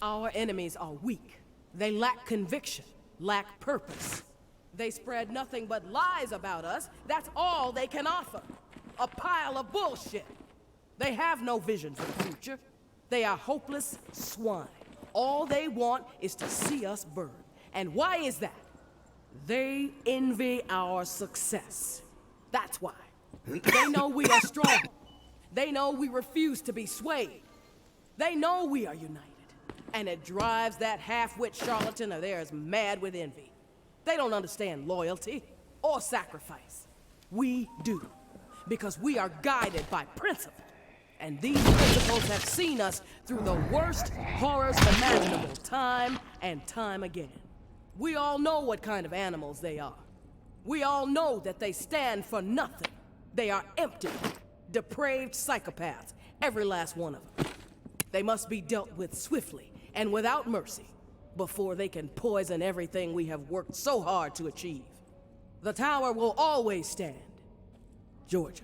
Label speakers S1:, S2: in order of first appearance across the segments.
S1: Our enemies are weak. They lack conviction, lack purpose. They spread nothing but lies about us. That's all they can offer. A pile of bullshit. They have no vision for the future. They are hopeless swine. All they want is to see us burn. And why is that? They envy our success. That's why. They know we are strong. They know we refuse to be swayed. They know we are united. And it drives that half-wit charlatan of theirs mad with envy. They don't understand loyalty or sacrifice. We do. Because we are guided by principle. And these principles have seen us through the worst horrors imaginable time and time again. We all know what kind of animals they are. We all know that they stand for nothing. They are empty, depraved psychopaths, every last one of them. They must be dealt with swiftly and without mercy before they can poison everything we have worked so hard to achieve. The tower will always stand. Georgia.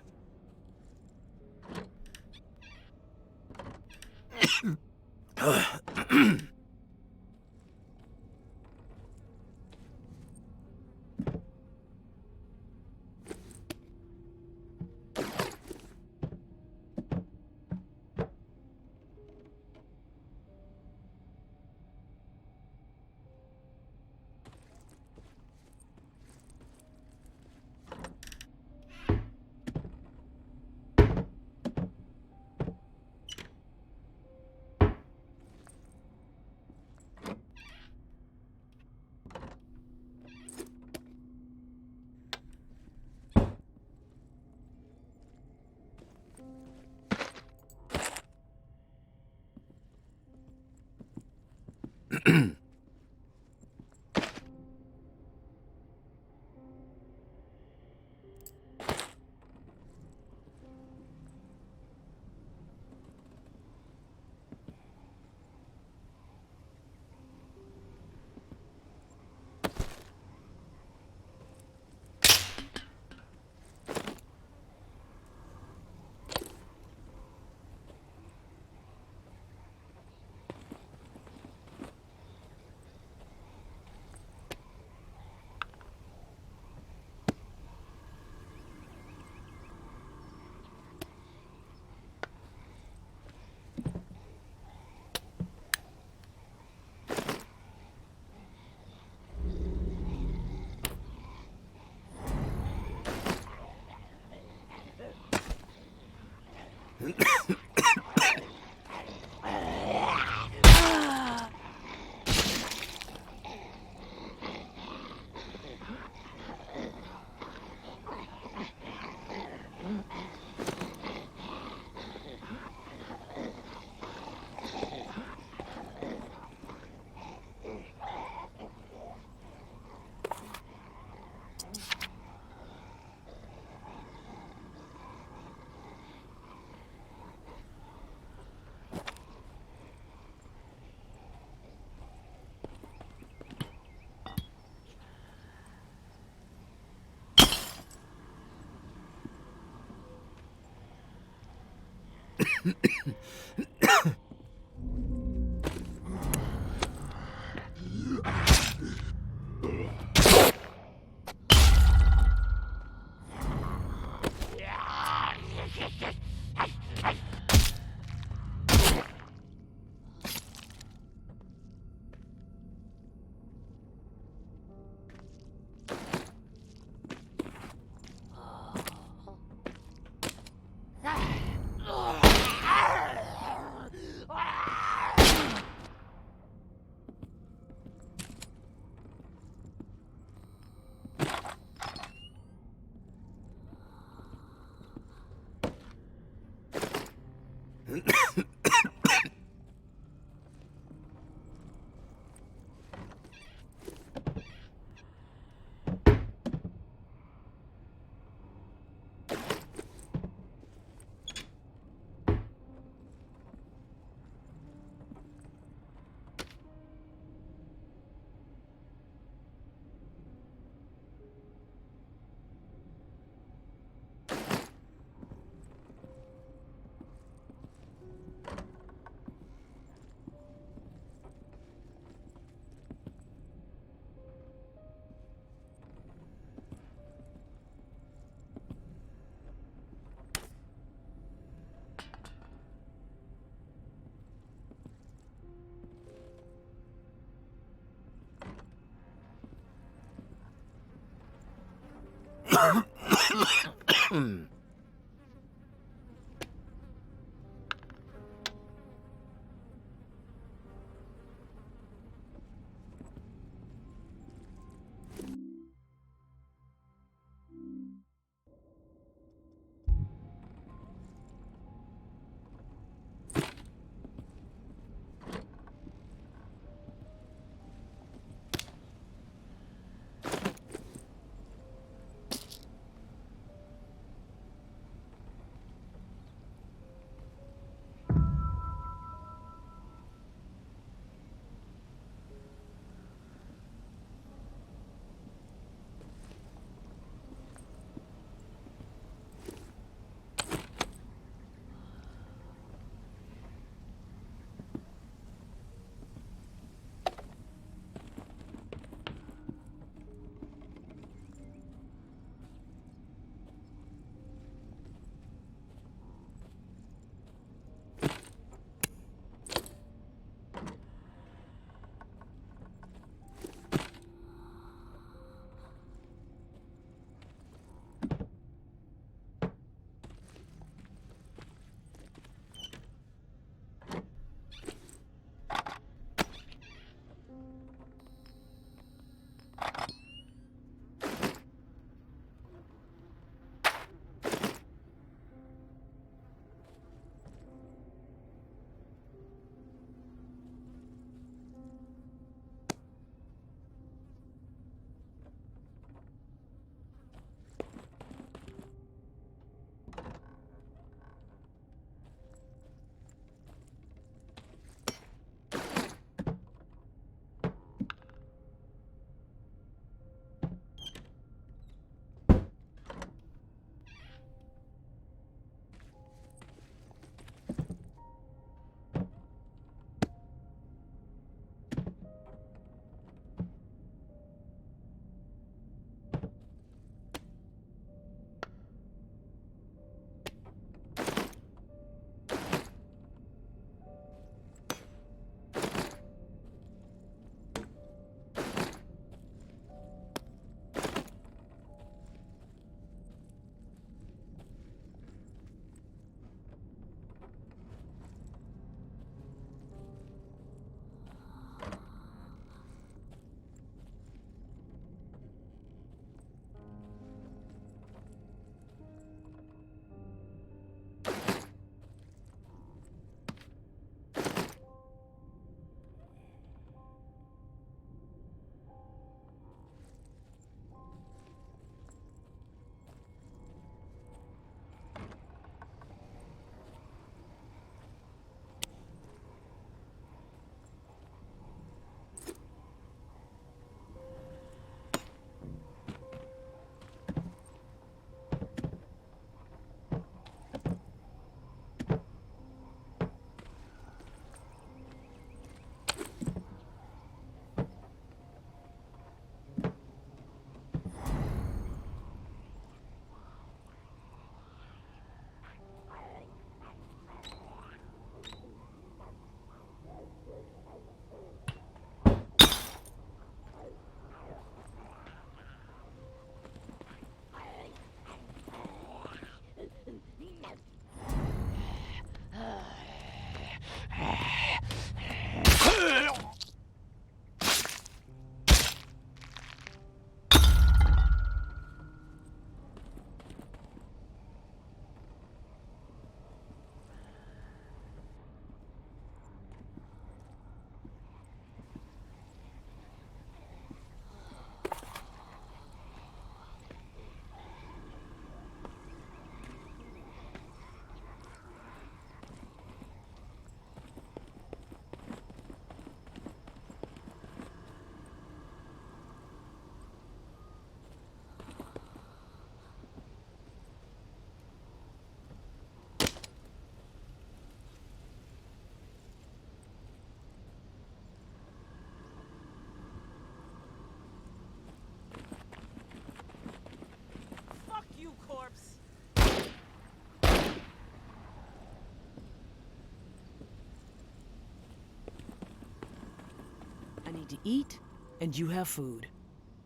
S2: need to eat, and you have food.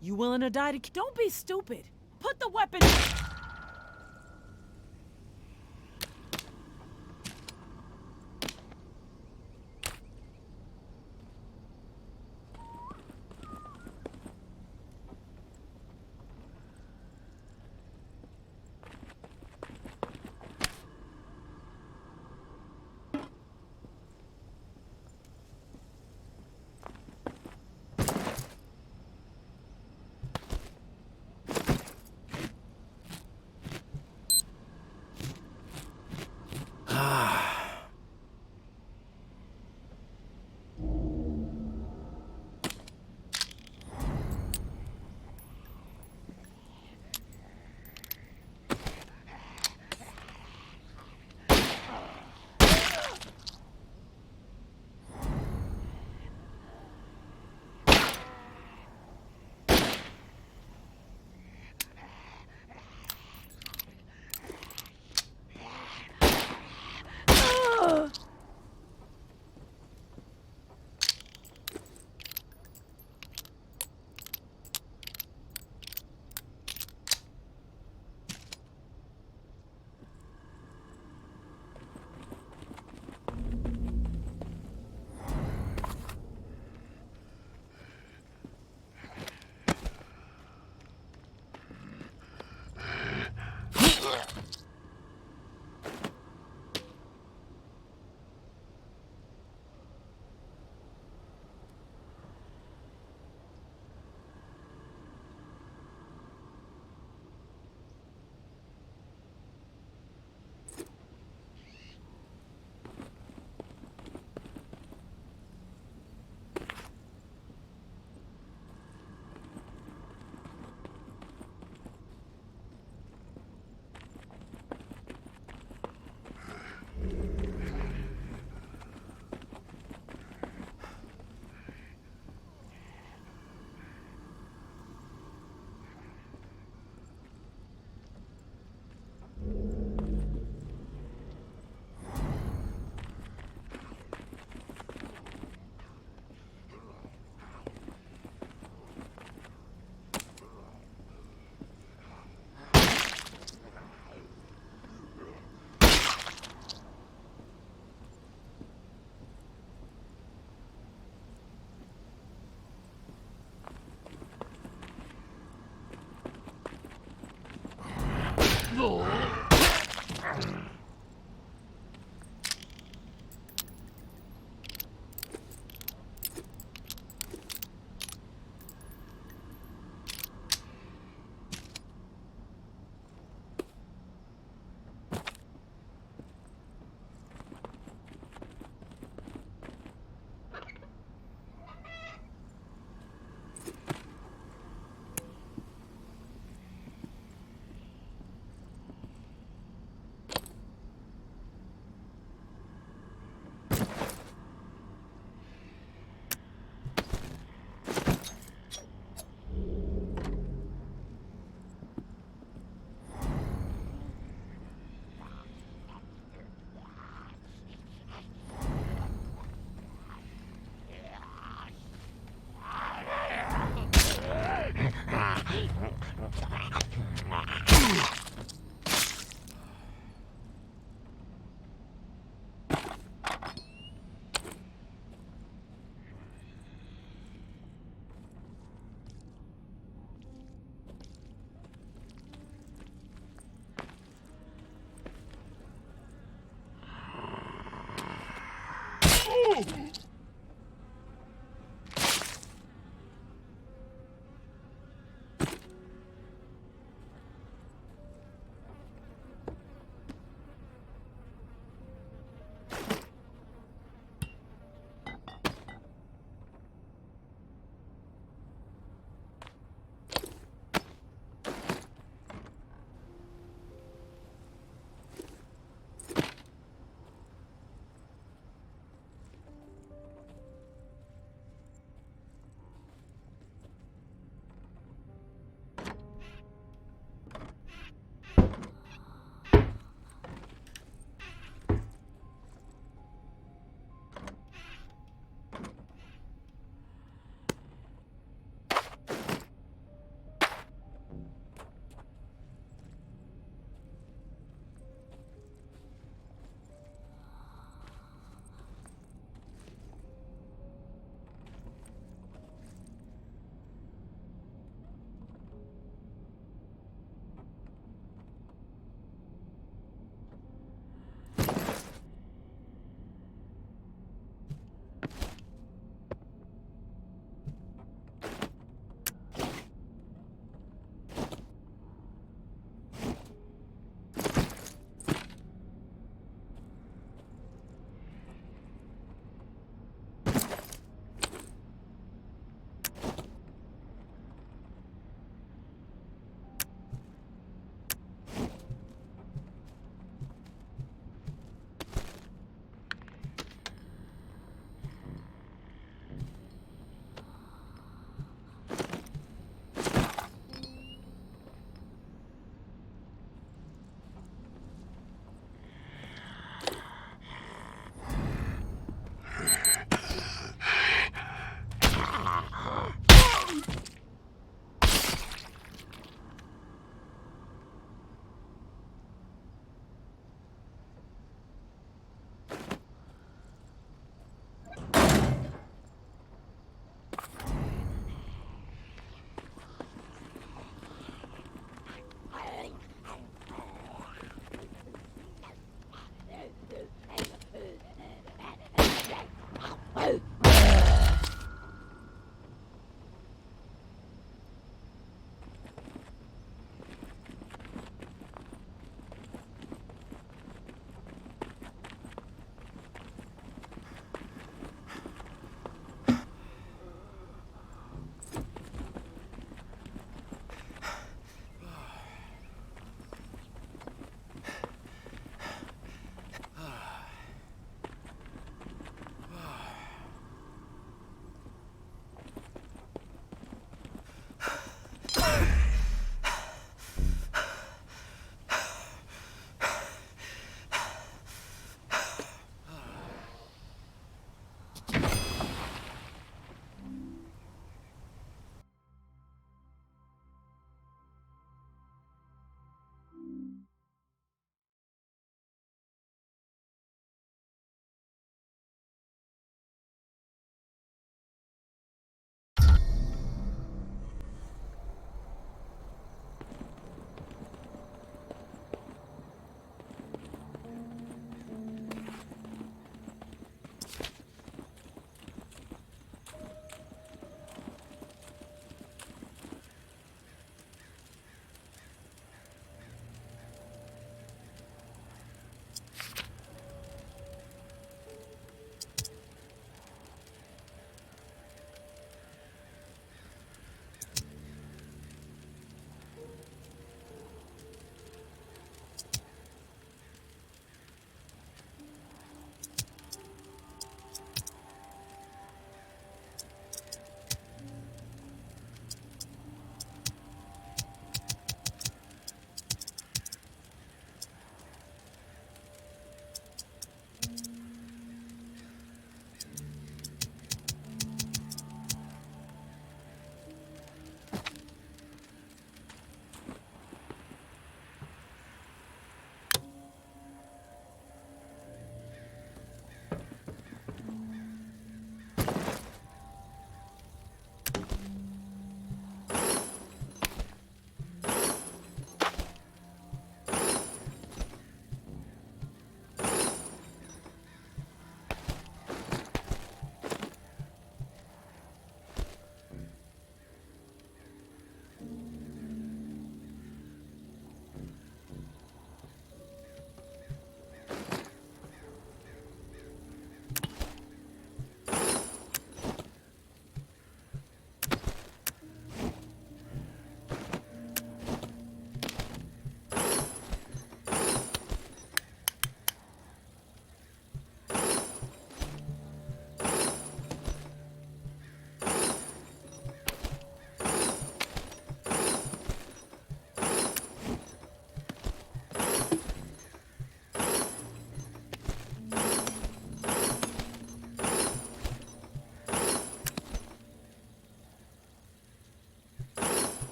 S2: You willing to die to... Don't be stupid! Put the weapon...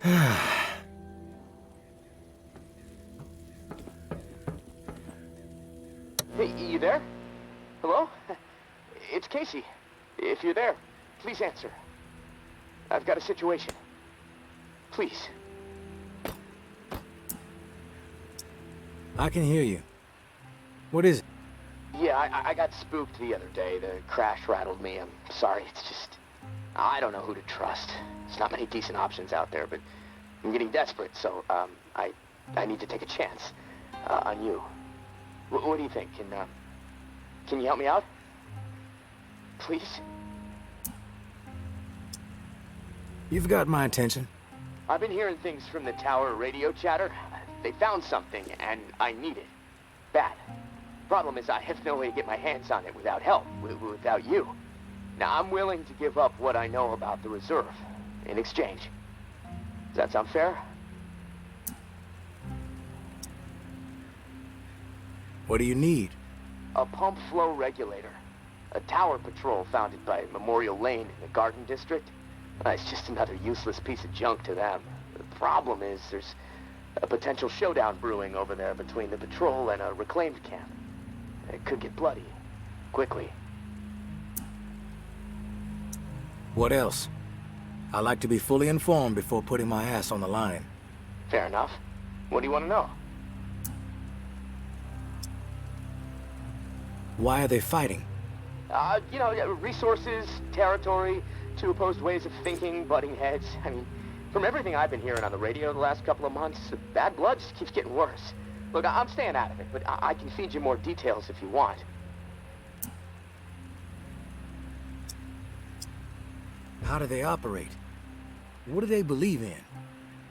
S3: Hey, you there? Hello? It's Casey. If you're there, please answer. I've got a situation. Please.
S4: I can hear you. What is it?
S3: Yeah, I got spooked the other day. The crash rattled me. I'm sorry. It's just... I don't know who to trust. There's not many decent options out there, but I'm getting desperate, so, I need to take a chance, on you. What do you think? Can you help me out? Please?
S4: You've got my attention.
S3: I've been hearing things from the tower radio chatter. They found something, and I need it. Bad. Problem is, I have no way to get my hands on it without help, without you. Now, I'm willing to give up what I know about the reserve in exchange. Does that sound fair?
S4: What do you need?
S3: A pump flow regulator. A tower patrol founded by Memorial Lane in the Garden District. It's just another useless piece of junk to them. The problem is there's a potential showdown brewing over there between the patrol and a reclaimed camp. It could get bloody. Quickly.
S4: What else? I like to be fully informed before putting my ass on the line.
S3: Fair enough. What do you want to know?
S4: Why are they fighting?
S3: You know, resources, territory, two opposed ways of thinking, butting heads. I mean, from everything I've been hearing on the radio the last couple of months, the bad blood just keeps getting worse. Look, I'm staying out of it, but I can feed you more details if you want.
S4: How do they operate? What do they believe in?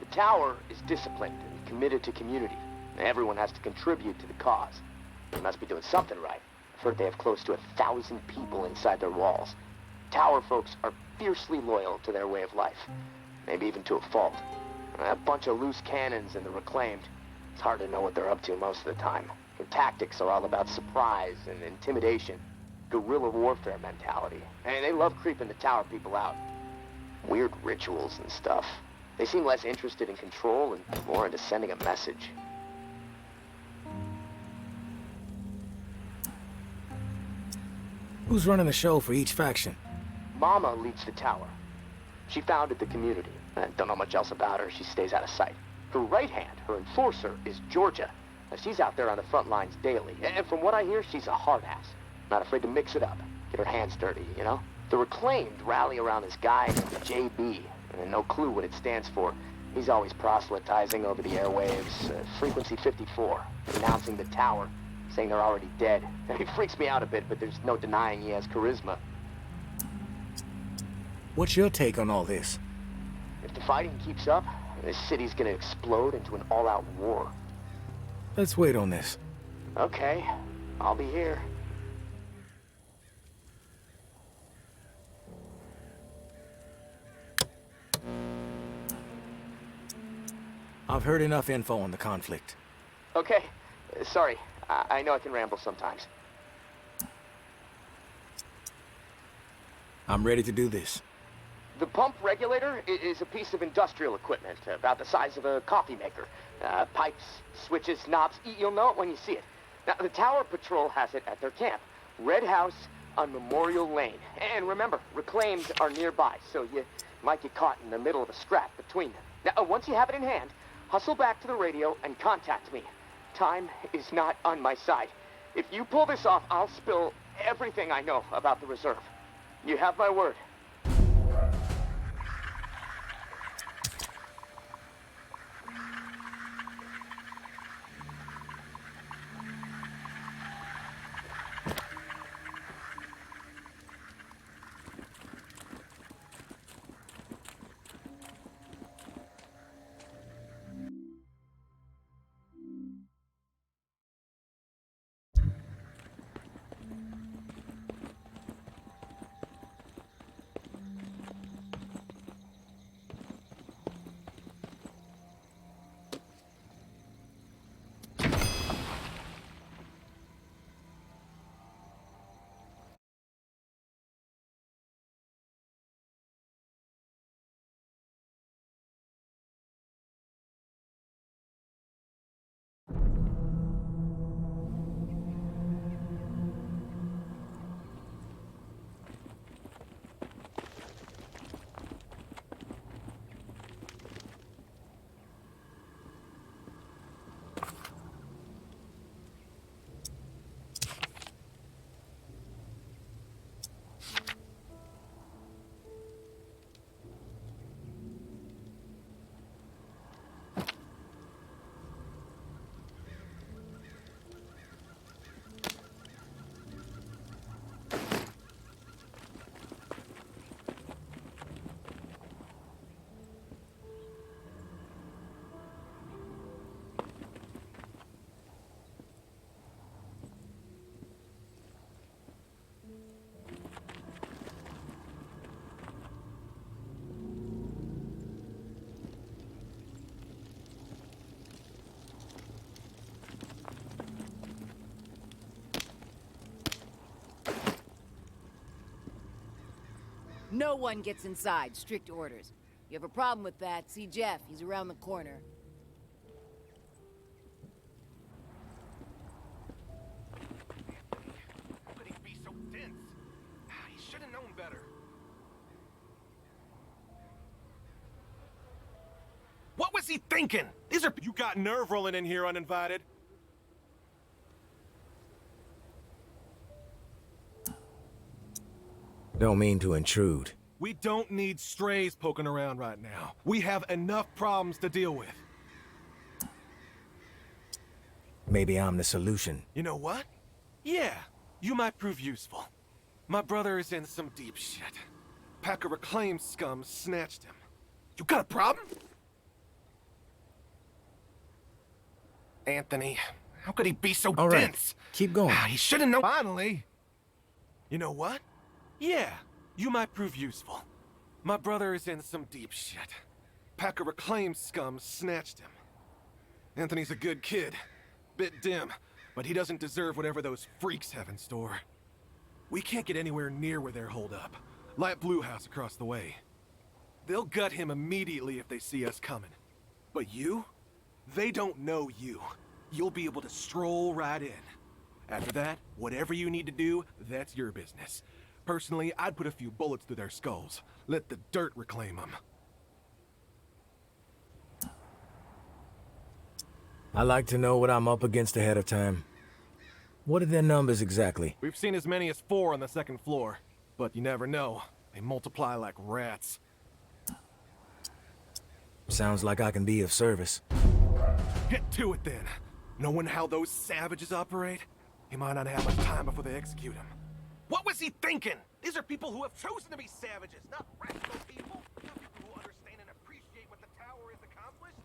S3: The tower is disciplined and committed to community. Everyone has to contribute to the cause. They must be doing something right. I've heard they have close to 1,000 people inside their walls. Tower folks are fiercely loyal to their way of life. Maybe even to a fault. A bunch of loose cannons in the reclaimed. It's hard to know what they're up to most of the time. Their tactics are all about surprise and intimidation. Guerrilla warfare mentality. And they love creeping the tower people out. Weird rituals and stuff. They seem less interested in control and more into sending a message.
S4: Who's running the show for each faction?
S3: Mama leads the tower. She founded the community. I don't know much else about her. She stays out of sight. Her right hand, her enforcer, is Georgia. Now, she's out there on the front lines daily. And from what I hear, she's a hard ass. Not afraid to mix it up. Get her hands dirty, you know? The reclaimed rally around this guy named JB. And no clue what it stands for. He's always proselytizing over the airwaves. Frequency 54. Announcing the tower. Saying they're already dead. He freaks me out a bit, but there's no denying he has charisma.
S4: What's your take on all this?
S3: If the fighting keeps up, this city's gonna explode into an all-out war.
S4: Let's wait on this.
S3: Okay, I'll be here.
S4: I've heard enough info on the conflict.
S3: Okay, sorry. I know I can ramble sometimes.
S4: I'm ready to do this.
S3: The pump regulator is a piece of industrial equipment about the size of a coffee maker. Pipes, switches, knobs. You'll know it when you see it. Now, the Tower Patrol has it at their camp. Red House on Memorial Lane. And remember, reclaimed are nearby, so you might get caught in the middle of a scrap between them. Now, once you have it in hand, hustle back to the radio and contact me. Time is not on my side. If you pull this off, I'll spill everything I know about the reserve. You have my word.
S5: No one gets inside. Strict orders. You have a problem with that, see Jeff. He's around the corner.
S6: How could he be so dense? He should have known better. What was he thinking? These are... You got nerve rolling in here uninvited.
S4: Don't mean to intrude.
S6: We don't need strays poking around right now. We have enough problems to deal with.
S4: Maybe I'm the solution.
S6: You know what? Yeah, you might prove useful. My brother is in some deep shit. Pack of reclaimed scum snatched him. You got a problem? Anthony, how could he be so
S4: All right,
S6: dense?
S4: keep going.
S6: He should have known. Finally. You know what? Yeah, you might prove useful. My brother is in some deep shit. Pack of reclaimed scum snatched him. Anthony's a good kid. Bit dim, but he doesn't deserve whatever those freaks have in store. We can't get anywhere near where they're holed up. Light Blue House across the way. They'll gut him immediately if they see us coming. But you? They don't know you. You'll be able to stroll right in. After that, whatever you need to do, that's your business. Personally, I'd put a few bullets through their skulls. Let the dirt reclaim them.
S4: I like to know what I'm up against ahead of time. What are their numbers exactly?
S6: We've seen as many as 4 on the 2nd floor. But you never know. They multiply like rats.
S4: Sounds like I can be of service.
S6: Get to it then. Knowing how those savages operate, he might not have much time before they execute him. What was he thinking? These are people who have chosen to be savages, not rational people. Not people who understand and appreciate what the tower has accomplished.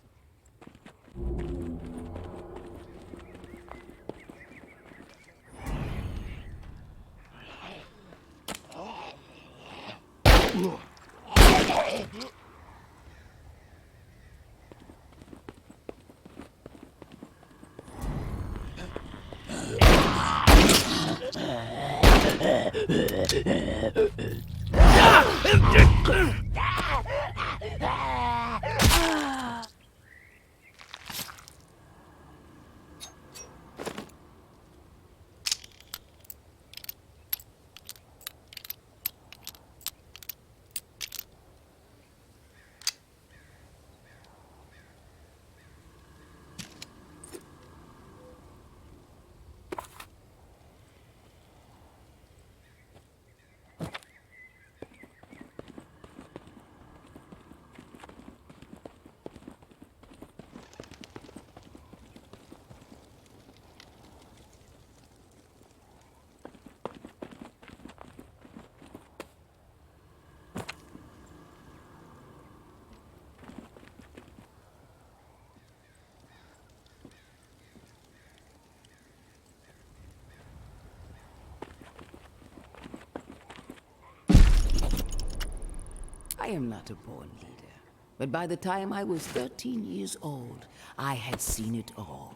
S5: I am not a born leader, but by the time I was 13 years old, I had seen it all.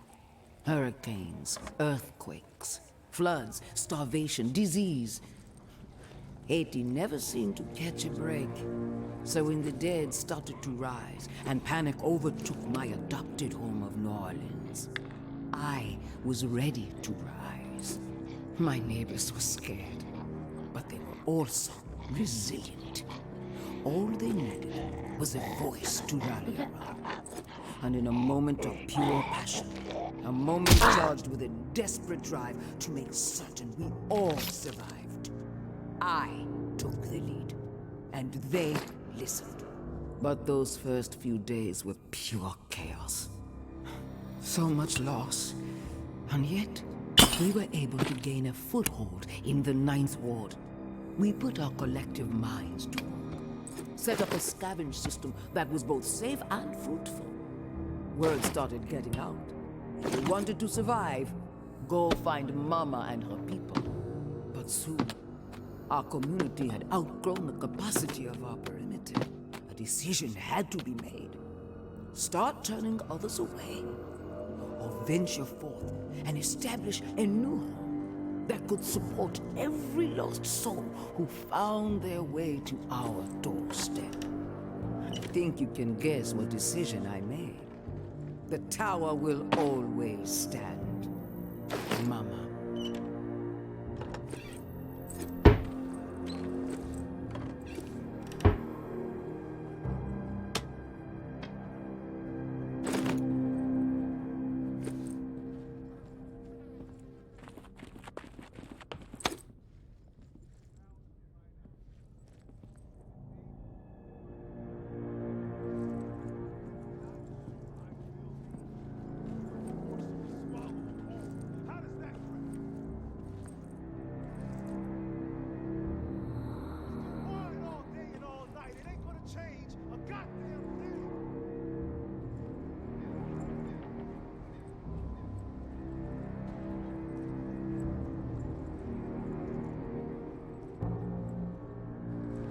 S5: Hurricanes, earthquakes, floods, starvation, disease. Haiti never seemed to catch a break. So when the dead started to rise and panic overtook my adopted home of New Orleans, I was ready to rise. My neighbors were scared, but they were also resilient. All they needed was a voice to rally around. And in a moment of pure passion, a moment charged with a desperate drive to make certain we all survived, I took the lead, and they listened. But those first few days were pure chaos. So much loss, and yet we were able to gain a foothold in the 9th Ward. We put our collective minds to work. Set up a scavenge system that was both safe and fruitful. Word started getting out. If you wanted to survive, go find Mama and her people. But soon, our community had outgrown the capacity of our perimeter. A decision had to be made. Start turning others away, or venture forth and establish a new home. that could support every lost soul who found their way to our doorstep. I think you can guess what decision I made. The tower will always stand, Mama.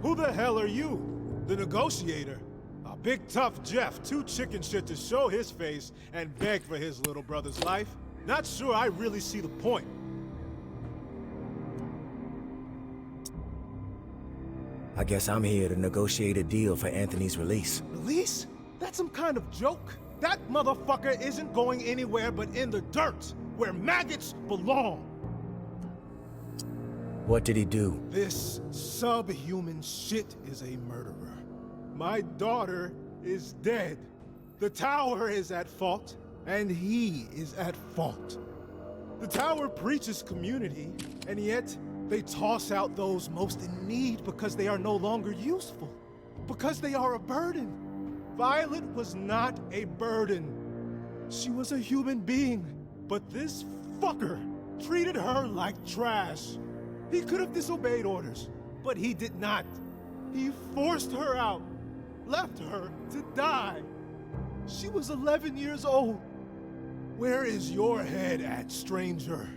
S7: Who the hell are you? The negotiator? A big tough Jeff, too chicken shit to show his face and beg for his little brother's life? Not sure I really see the point.
S4: I guess I'm here to negotiate a deal for Anthony's release.
S7: Release? That's some kind of joke? That motherfucker isn't going anywhere but in the dirt, where maggots belong.
S4: What did he do?
S7: This subhuman shit is a murderer. My daughter is dead. The tower is at fault, and he is at fault. The tower preaches community, and yet they toss out those most in need because they are no longer useful, because they are a burden. Violet was not a burden. She was a human being, but this fucker treated her like trash. He could have disobeyed orders, but he did not. He forced her out, left her to die. She was 11 years old. Where is your head at, stranger?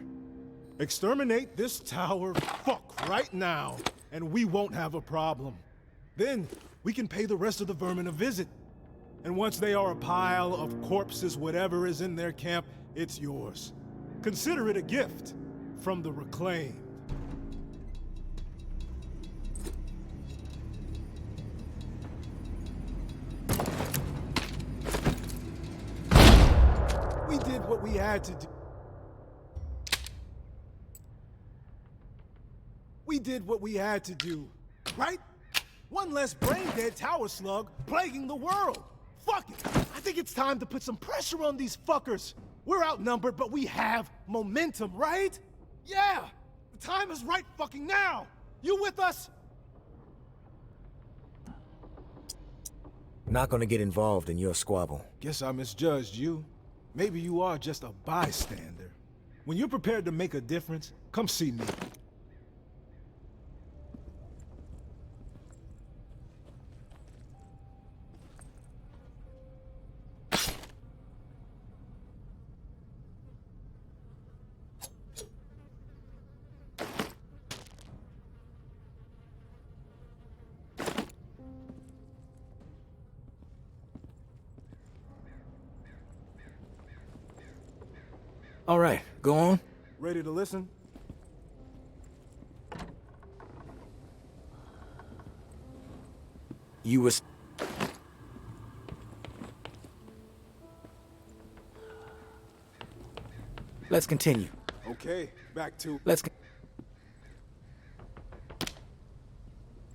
S7: Exterminate this tower fuck right now, and we won't have a problem. Then we can pay the rest of the vermin a visit. And once they are a pile of corpses, whatever is in their camp, it's yours. Consider it a gift from the Reclaimed. We did what we had to do. We did what we had to do, right? One less brain-dead tower slug plaguing the world. Fuck it. I think it's time to put some pressure on these fuckers. We're outnumbered, but we have momentum, right? Yeah! The time is right fucking now! You with us?
S4: Not gonna get involved in your squabble.
S7: Guess I misjudged you. Maybe you are just a bystander. When you're prepared to make a difference, come see me.
S4: All right, go on.
S7: Ready to listen?
S4: You was... Let's continue.
S7: Okay, back to...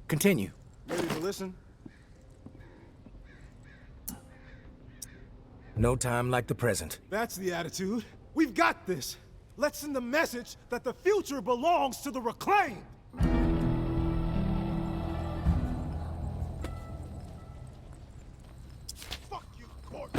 S4: Continue.
S7: Ready to listen?
S4: No time like the present.
S7: That's the attitude. We've got this. Let's send the message that the future belongs to the Reclaimed. Fuck you, Court.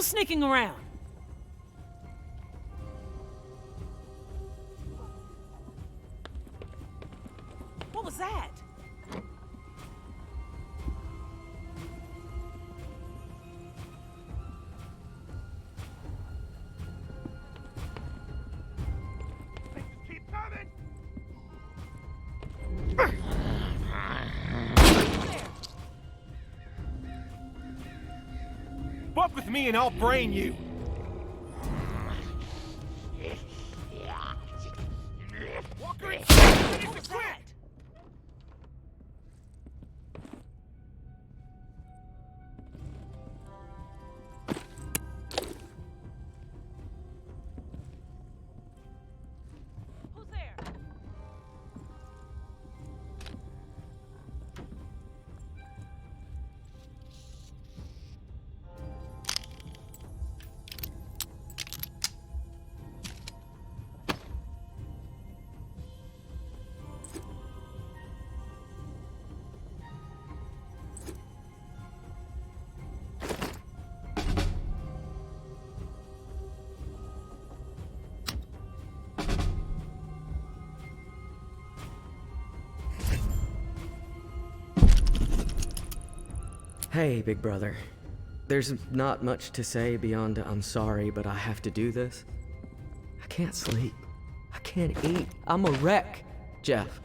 S2: Who's sneaking around? What was that?
S6: Keep coming! Fuck with me and I'll brain you! Walker, finish
S2: What was
S6: it quick!
S2: that? Who's there?
S8: Hey, big brother. There's not much to say beyond I'm sorry, but I have to do this. I can't sleep. I can't eat. I'm a wreck, Jeff.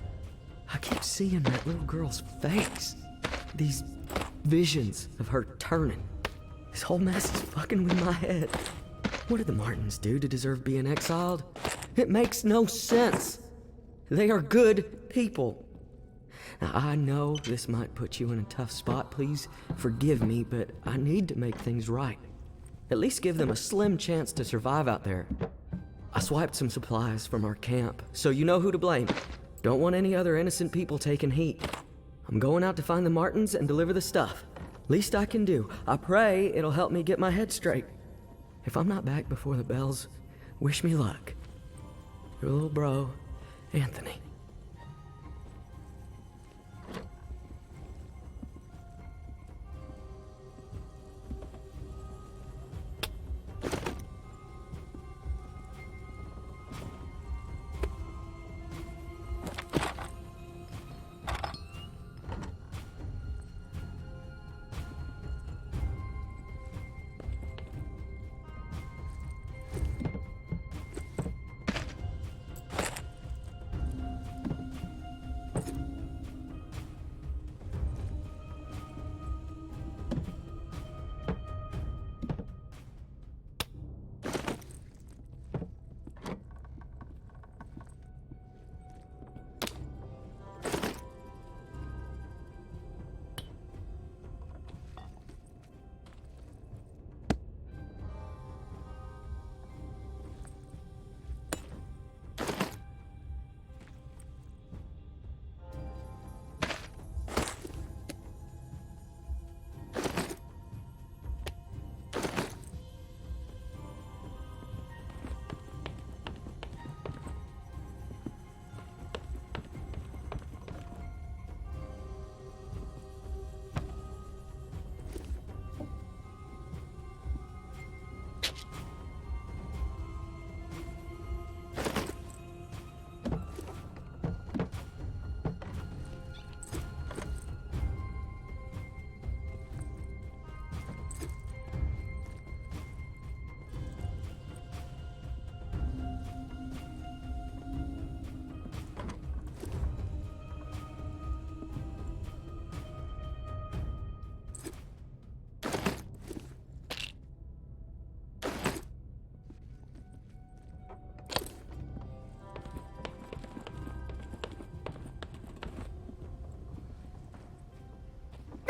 S8: I keep seeing that little girl's face. These visions of her turning. This whole mess is fucking with my head. What did the Martins do to deserve being exiled? It makes no sense. They are good people. Now, I know this might put you in a tough spot. Please forgive me, but I need to make things right. At least give them a slim chance to survive out there. I swiped some supplies from our camp, so you know who to blame. Don't want any other innocent people taking heat. I'm going out to find the Martins and deliver the stuff. Least I can do. I pray it'll help me get my head straight. If I'm not back before the bells, wish me luck. Your little bro, Anthony.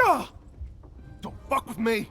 S6: Ah! Don't fuck with me!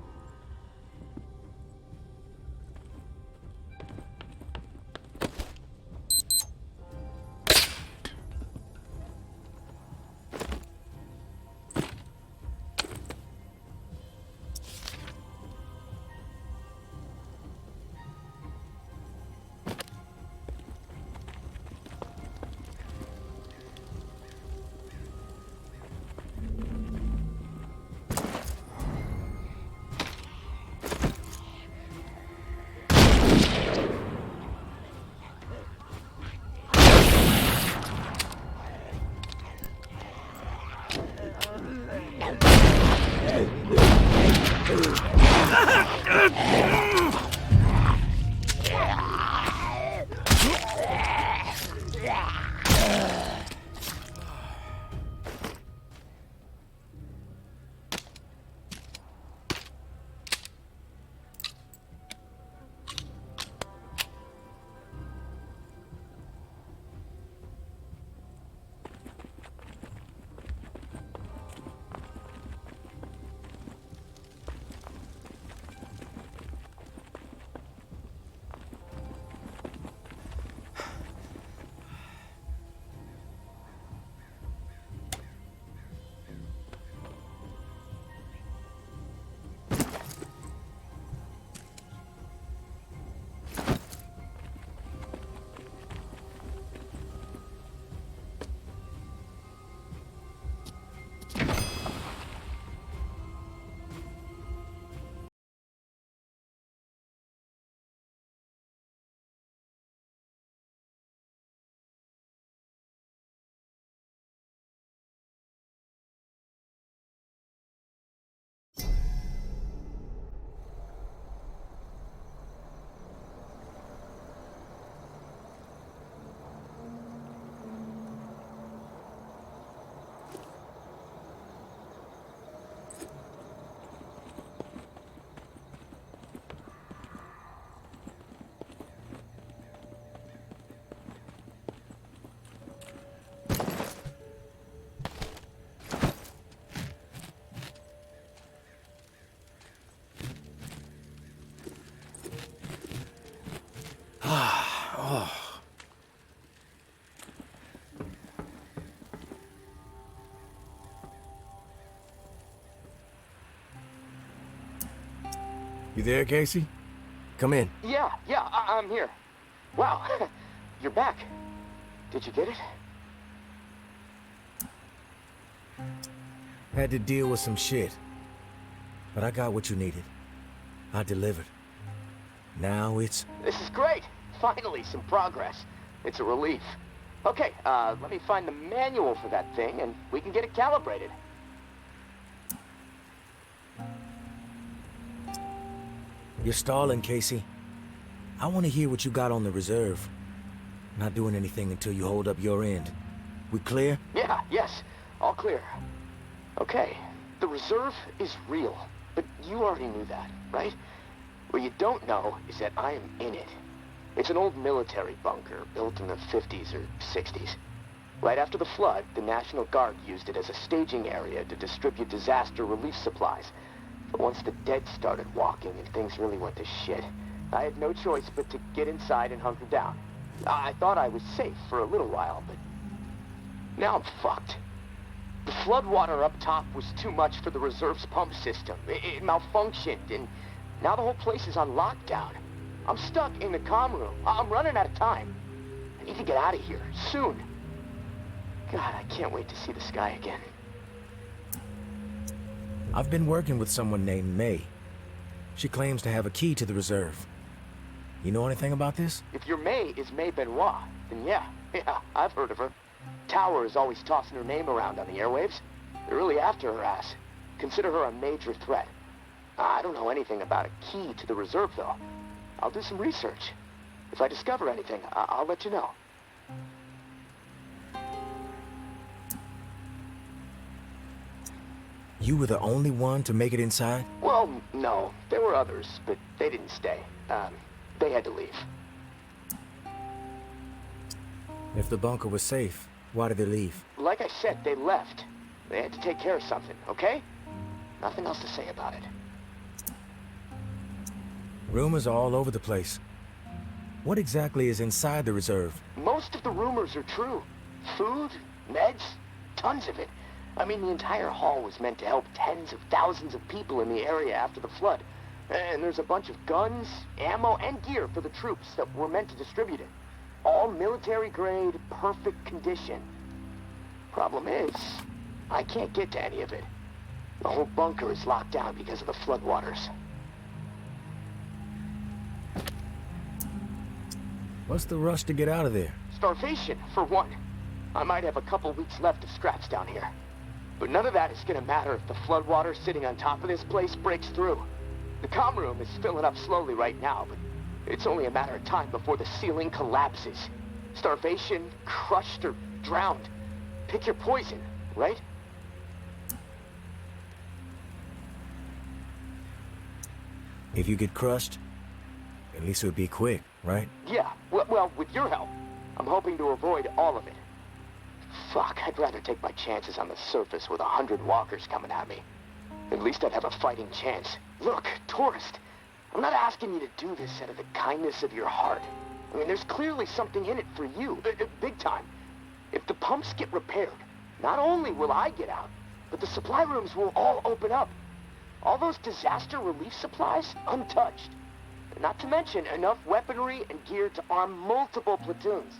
S4: You there, Casey? Come in.
S3: Yeah, I'm here. Wow, you're back. Did you get it?
S4: Had to deal with some shit. But I got what you needed. I delivered. Now it's...
S3: This is great. Finally, some progress. It's a relief. Okay, let me find the manual for that thing, and we can get it calibrated.
S4: You're stalling, Casey. I want to hear what you got on the reserve. Not doing anything until you hold up your end. We clear?
S3: Yeah, yes. All clear. Okay, the reserve is real. But you already knew that, right? What you don't know is that I am in it. It's an old military bunker built in the 50s or 60s. Right after the flood, the National Guard used it as a staging area to distribute disaster relief supplies. But once the dead started walking and things really went to shit, I had no choice but to get inside and hunker down. I thought I was safe for a little while, but now I'm fucked. The floodwater up top was too much for the reserve's pump system. It malfunctioned, and now the whole place is on lockdown. I'm stuck in the comm room. I'm running out of time. I need to get out of here, soon. God, I can't wait to see the sky again.
S4: I've been working with someone named May. She claims to have a key to the reserve. You know anything about this?
S3: If your May is May Benoit, then yeah, I've heard of her. Tower is always tossing her name around on the airwaves. They're really after her ass. Consider her a major threat. I don't know anything about a key to the reserve, though. I'll do some research. If I discover anything, I'll let you know.
S4: You were the only one to make it inside?
S3: Well, no. There were others, but they didn't stay. They had to leave.
S4: If the bunker was safe, why did they leave?
S3: Like I said, they left. They had to take care of something, okay? Nothing else to say about it.
S4: Rumors are all over the place. What exactly is inside the reserve?
S3: Most of the rumors are true. Food, meds, tons of it. I mean, the entire hall was meant to help tens of thousands of people in the area after the flood. And there's a bunch of guns, ammo, and gear for the troops that were meant to distribute it. All military-grade, perfect condition. Problem is, I can't get to any of it. The whole bunker is locked down because of the floodwaters.
S4: What's the rush to get out of there?
S3: Starvation, for one. I might have a couple weeks left of scraps down here. But none of that is gonna matter if the floodwater sitting on top of this place breaks through. The comm room is filling up slowly right now, but it's only a matter of time before the ceiling collapses. Starvation, crushed, or drowned. Pick your poison, right?
S4: If you get crushed, at least it would be quick, right?
S3: Yeah, well, with your help, I'm hoping to avoid all of it. Fuck, I'd rather take my chances on the surface with 100 walkers coming at me. At least I'd have a fighting chance. Look, tourist, I'm not asking you to do this out of the kindness of your heart. I mean, there's clearly something in it for you, big time. If the pumps get repaired, not only will I get out, but the supply rooms will all open up. All those disaster relief supplies, untouched. Not to mention enough weaponry and gear to arm multiple platoons.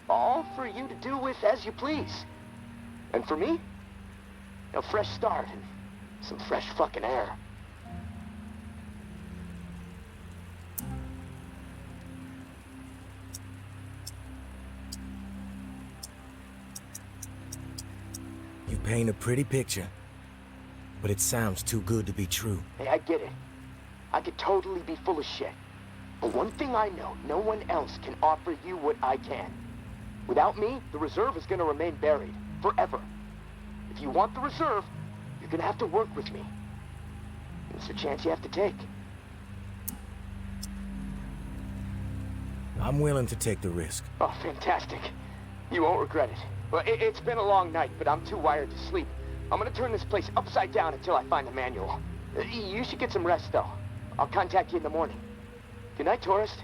S3: All for you to do with as you please. And for me, a fresh start and some fresh fucking air.
S4: You paint a pretty picture, but it sounds too good to be true.
S3: Hey, I get it. I could totally be full of shit. But one thing I know, no one else can offer you what I can. Without me, the reserve is gonna remain buried. Forever. If you want the reserve, you're gonna have to work with me. It's a chance you have to take.
S4: I'm willing to take the risk.
S3: Oh, fantastic. You won't regret it. Well, it's been a long night, but I'm too wired to sleep. I'm gonna turn this place upside down until I find the manual. You should get some rest, though. I'll contact you in the morning. Good night, tourist.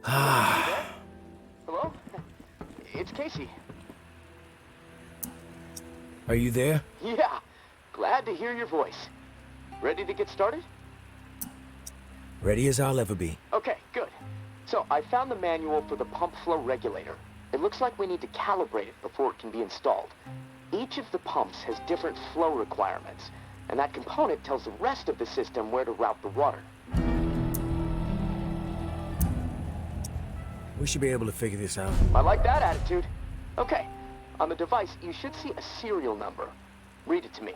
S3: Hello? It's Casey.
S4: Are you there?
S3: Yeah, glad to hear your voice. Ready to get started?
S4: Ready as I'll ever be.
S3: Okay, good. So, I found the manual for the pump flow regulator. It looks like we need to calibrate it before it can be installed. Each of the pumps has different flow requirements, and that component tells the rest of the system where to route the water.
S4: We should be able to figure this out.
S3: I like that attitude. Okay, on the device, you should see a serial number. Read it to me.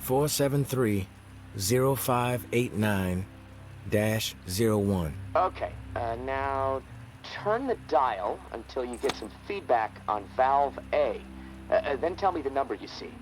S4: Four 0589-01.
S3: Okay, now turn the dial until you get some feedback on valve A. Then tell me the number you see.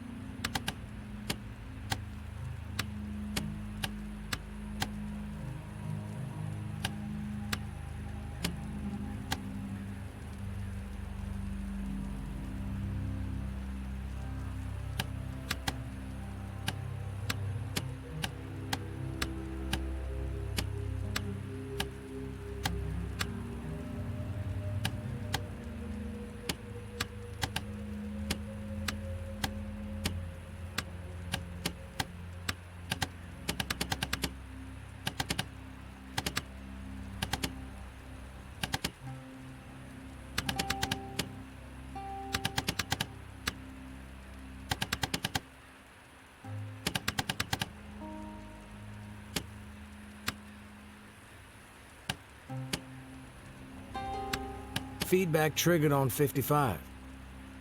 S4: Feedback triggered on 55.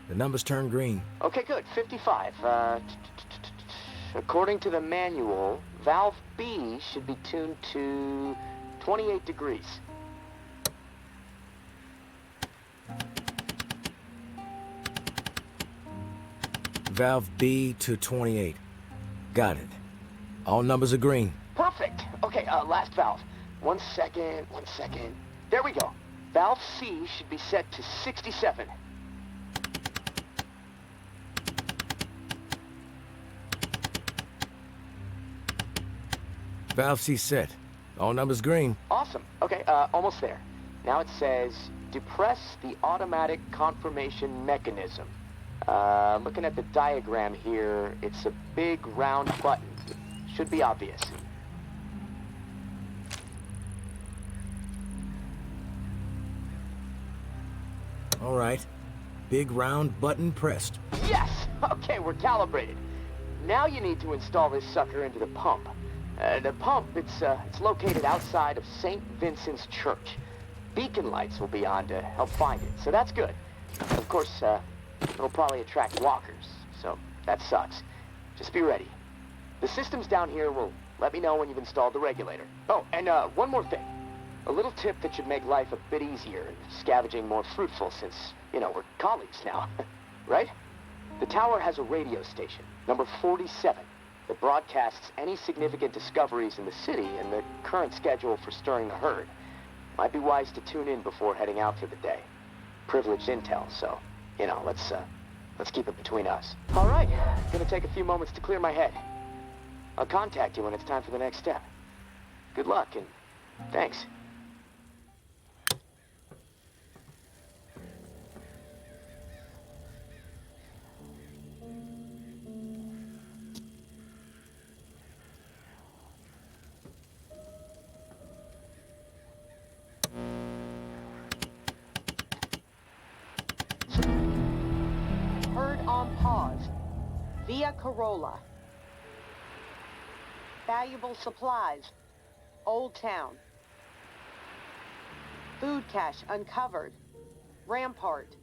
S4: The numbers turned green.
S3: Okay, good. 55. According to the manual, valve B should be tuned to 28 degrees.
S4: Valve B to 28. Got it. All numbers are green.
S3: Perfect. Okay, last valve. One second. There we go. Valve C should be set to 67.
S4: Valve C set. All numbers green.
S3: Awesome. Okay, almost there. Now it says, depress the automatic confirmation mechanism. Looking at the diagram here, it's a big round button. Should be obvious.
S4: All right. Big round button pressed.
S3: Yes! Okay, we're calibrated. Now you need to install this sucker into the pump. The pump, it's located outside of St. Vincent's Church. Beacon lights will be on to help find it, so that's good. Of course, it'll probably attract walkers, so that sucks. Just be ready. The systems down here will let me know when you've installed the regulator. Oh, and one more thing. A little tip that should make life a bit easier and scavenging more fruitful since, you know, we're colleagues now, right? The tower has a radio station, number 47, that broadcasts any significant discoveries in the city and the current schedule for stirring the herd. Might be wise to tune in before heading out for the day. Privileged intel, so, you know, let's keep it between us. All right, gonna take a few moments to clear my head. I'll contact you when it's time for the next step. Good luck, and thanks.
S9: Herd on pause. Via Corolla. Valuable supplies. Old Town. Food cache uncovered. Rampart.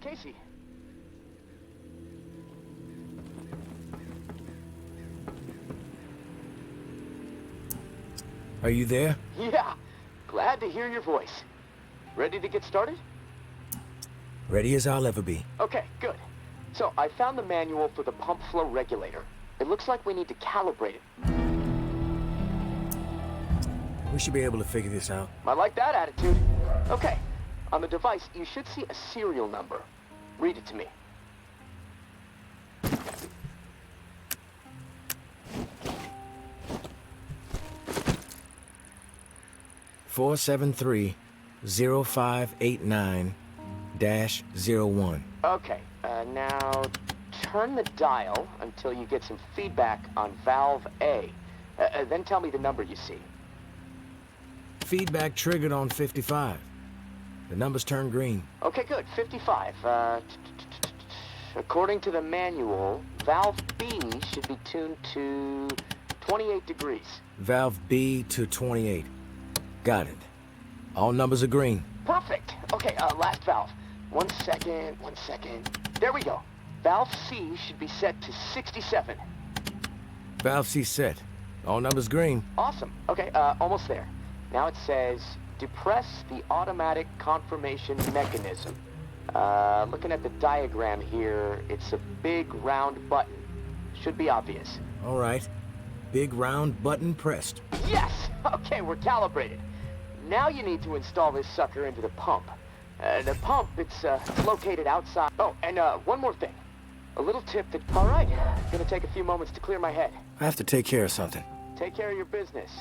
S3: Casey.
S4: Are you there?
S3: Yeah, glad to hear your voice. Ready to get started?
S4: Ready as I'll ever be.
S3: Okay, good. So, I found the manual for the pump flow regulator. It looks like we need to calibrate it.
S4: We should be able to figure this out.
S3: I like that attitude. Okay, on the device, you should see a serial number. Read it to me.
S4: Four 0589-01.
S3: Okay, now turn the dial until you get some feedback on valve A. Then tell me the number you see.
S4: Feedback triggered on 55. The numbers turn green.
S3: Okay, good. 55. According to the manual, valve B should be tuned to 28 degrees.
S4: Valve B to 28. Got it. All numbers are green.
S3: Perfect. Okay, last valve. 1 second, 1 second. There we go. Valve C should be set to 67.
S4: Valve C set. All numbers green.
S3: Awesome. Okay, almost there. Now it says, depress the automatic confirmation mechanism. Looking at the diagram here, it's a big round button. Should be obvious.
S4: All right. Big round button pressed.
S3: Yes! Okay, we're calibrated. Now you need to install this sucker into the pump. The pump, it's located outside. Oh, and one more thing. A little tip that... All right, gonna take a few moments to clear my head.
S4: I have to take care of something.
S3: Take care of your business.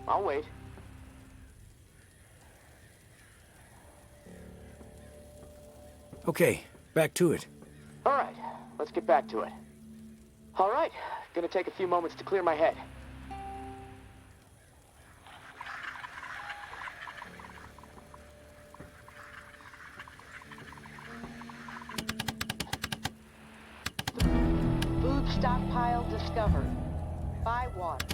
S3: I'll wait.
S4: Okay, back to it.
S3: All right, let's get back to it. All right, gonna take a few moments to clear my head.
S9: Food stockpile discovered. By water.